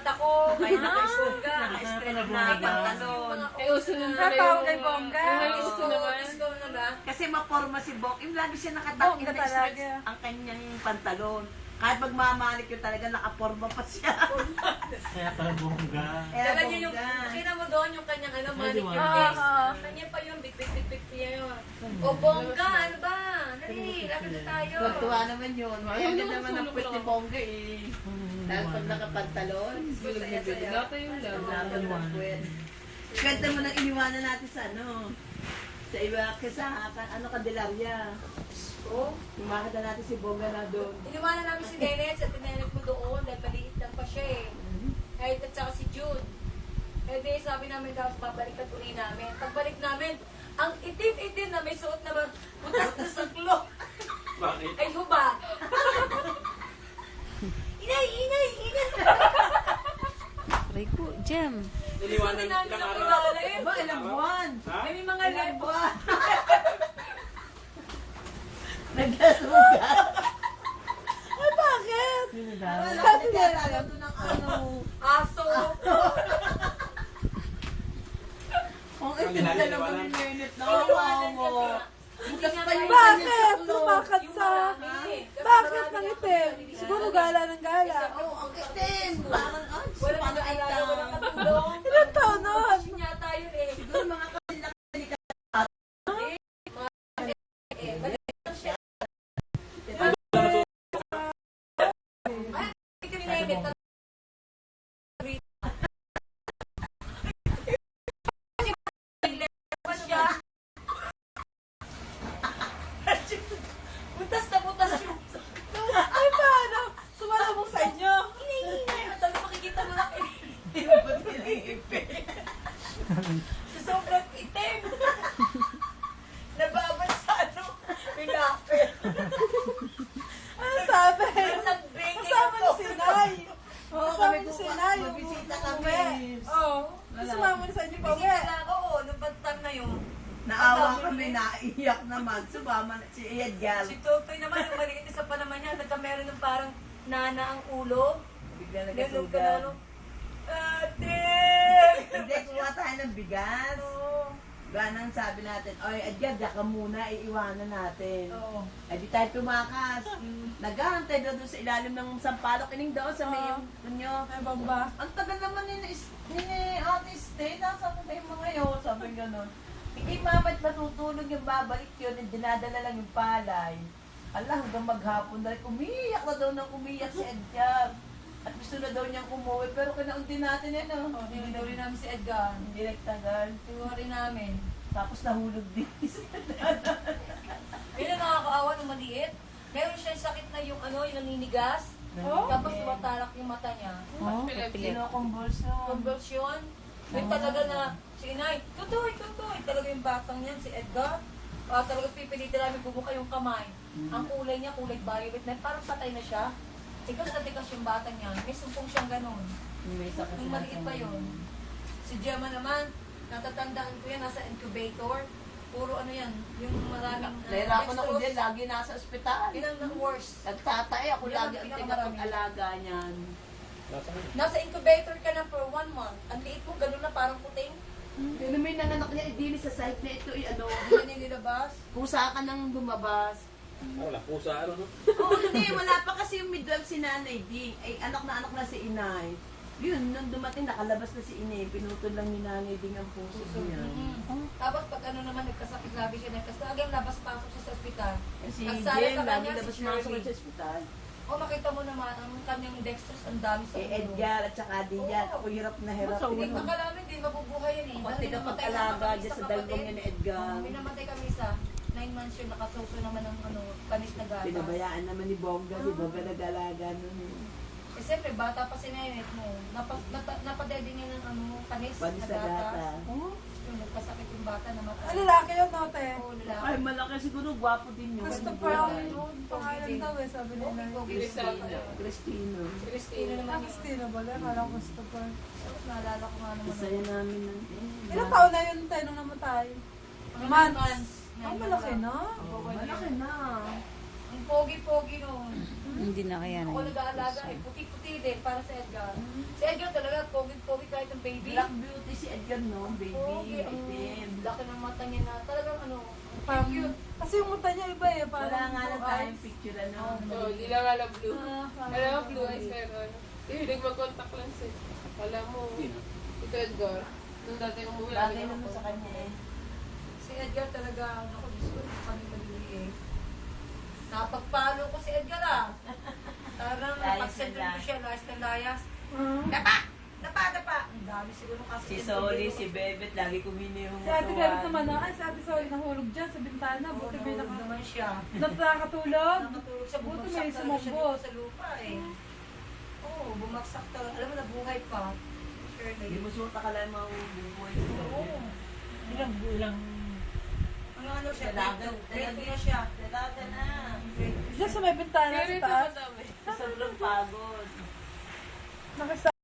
Ako, kaya naka-bongga. Naka-straight na pantalon. Uso na pala Natawag kay Bongga. Gusto naman. Gusto mo na ba? Kasi maporma si Bong. Yung lagi siya Bongga nakatakil na talaga. stretch ang kanyang pantalon. Kahit magmamalik yun talaga, nakaporma pa siya. Kaya pala bongga. Dala niyo yung, kina mo doon yung kanyang ano, manicure Oo, case. oo. Kanya pa yung bit-bit-bit niya yun. O bongga, ano ba? Dali, lapit na tayo. Tuwa naman yun. Ayaw naman ang puwet ni Bongga eh. Dahil pag nakapantalon, bilog na bilog. Data yung lang. Laban ng puwet. Ganda mo nang iniwanan natin sa ano. Sa iba, sa Candelaria. Oh. Makita natin si Bongga na doon. Iniwanan namin si Dennis at tinayanap mo doon dahil maliit lang pa siya eh. Kahit at saka si Jude. Kaya di, sabi namin dapat babalik at uli namin. Pagbalik namin, ang itim-itim na may suot na butas na saklo. Bakit? Ay, huba. Inay! Aray ko, Jem. Niliwanan Sabi namin ilang ang araw. ilalim. Ba, ilang buwan? Ha? May mga Ilang lebo. buwan? Nagkasugat. Ay, bakit? Wala ka nagkatalo doon ng ano. Aso. Ang Ang itim talaga nilaliwanan. ni Nenit na Iniwanan kawawa. kasi. Bukas pa yung Bakit? saklo. Lumakat Yung sa... marami. Kasi Bakit marami nang ang itim? pagkakalilihan. Siguro gala ng gala. Oo, ang itim. Parang, Wala parang nag-aalala, itam. walang katulong. Ilan taon nun? Yun yata yun eh. Siguro mga kanila Eh, balik lang siya. Ay, ito ni Nenit. Siya. Butas na butas yung Ay, paano? Sumalabong sa inyo. ingay. At ano makikita mo lang eh. Sa sobrang itim. Nababad sa ano. May lapit. Ano sabi? Isang breaking Kasama ni si Nay. Oo, Kasama kami ni si bukas. Nay. Magbisita kami. Oo. Sumama ni sa inyo pa uwi. Bisita lang ako. Nung bantang na yun. Naawa kami, naiyak naman. Sumama na si Edgar. Si Totoy naman, yung maliit isa pa naman niya. Nagka-meron ng parang nana ang ulo. Bigla Ganun ka na, nagkasugat. ano. Ate! Hindi, kuha tayo ng bigas. Oo. Ganang sabi natin, oy, Edgar, diyan ka muna, iiwanan natin. Oo. Ay, di tayo tumakas. Naghahantay doon sa ilalim ng sampalok. Ining doon sa may Oo. kunyo. Ay, bamba. Ang tagal naman ni Ate Stay. Nasa ko kayo mga yun. Sabi gano'n. Hindi mamat matutulog yung babalik yun. And dinadala lang yung palay. Allah, hanggang maghapon na rin. Umiyak na daw nang umiyak si Edgar. At gusto na daw niyang umuwi. Pero kinaunti natin yan. Oh, hindi rin namin si Edgar. Hindi nagtagal. Tinuha rin namin. Tapos nahulog din. Ayun ang nakakaawa ng maliit. Meron siyang sakit na yung ano, yung naninigas. Tapos tumatalak yung mata niya. Oh, Kinokonvulso. Convulsion. Yung talaga na, si Inay, tutoy. Talaga yung batang niyan, si Edgar. Talaga pipilitin namin bubuka yung kamay. Ang kulay niya, kulay violet na, parang patay na siya. Tigas na tigas yung bata niya. May sumpong siyang ganun. May sakit Nung maliit pa yun. Si Gemma naman, natatandaan ko yan, nasa incubator. Puro ano yan, yung maraming... Nahirapan ako dextrose. din. Lagi nasa ospital. Yun ang worst. Nagtatay ako Yan ang lagi ang pinakamarami. tagapag-alaga niyan. Nasa incubator ka na for 1 month. Ang liit mo, ganun na parang puting. Pero may nanganak niya, hindi sa site na ito, ano, Hindi nilabas. pusa ka nang lumabas. Wala pusa, ano, no? Oo, hindi, wala pa kasi yung midwife si Nanay D. Ay, anak na si Inay. Yun, nung dumating, nakalabas na si Inay. Pinutol lang ni Nanay Ding ang puso niya. Tapos pag ano naman, nagkasakit, grabe siya nagkasakit. Again, labas-pasok siya sa ospital. Si Nagsala Jen, sa lagi kanya, labas si masok Shirley. sa ospital. O makita mo naman, ang kanyang dextrose, ang dami sa ulo. Edgar at saka Dian, ako hirap na hirap. Hindi ka namin, hindi mabubuhay yan eh. Pati kapag-alaga dyan sa dalawang niya ni Edgar. May namatay kami isa. 9 months yun, nakasuso naman ng ano, panis na gatas. Pinabayaan naman ni Bongga. Si Bongga nag-alaga nun eh. Eh, siyempre, bata pa si Nenet mo. Napadede niya ng ano, panis Panis na na gatas. gata. Yung nagkasakit yung bata na matay. Ay, lalaki yun, note. Oo, lalaki. Ay, malaki siguro, gwapo din yun. Christopher ang pangalan daw eh, sabi Okay, nila. okay. Christina. Christina. Si Christina naman Ah, yun. Christina ba? Parang Christopher. Tapos naalala ko nga naman. Masaya namin nun. eh. Ilang taon na yun tayo nung namatay? Months. Yan, Ang malaki yan. na. Oh, malaki na. Ang pogi-pogi noon. Hindi na kaya Ako nag-aalaga, eh, puti-puti din para sa Edgar. Si Edgar white ng baby. Black beauty si Edgar, no? Baby, Okay, ang itim. laki ng mata niya na talagang ano, Parang, cute. kasi yung mata niya iba eh. Parang Wala nga lang blue tayong eyes. picture, ano? Oo, di lang alam blue. Parang Alam mo, blue eyes meron. Hilig mag-contact lens eh. Alam mo, Sino? ito Edgar. Nung dati umuwi, Bagay lagi naman sa kanya eh. Si Edgar talaga, ako Diyos ko, kami madali eh. Napagpalo ko si Edgar ah. Tarang, Layas napag-sentro na ko siya, layas na layas. Hmm. Dapa! Ang dami siguro kasi. Si Soli, si Bebet, lagi kumini yung Si Ate Bebet naman, ay si Ate Soli nahulog dyan sa bintana. Oo, Buti may nahulog naman siya. nakatulog. Nakatulog siya, Buti bumagsak may talaga siya dito sumambot. sa lupa eh. Oo, bumagsak talaga. Alam mo, nabuhay pa. Hindi Shirley. mo suot ka lang mga bubuhay. Oo. Ilang Ano siya? Dalaga. Grade 2 na siya. Dalaga na. Diyan sa may bintana Pero sa ito taas. madami. Sobrang pagod. Nakisa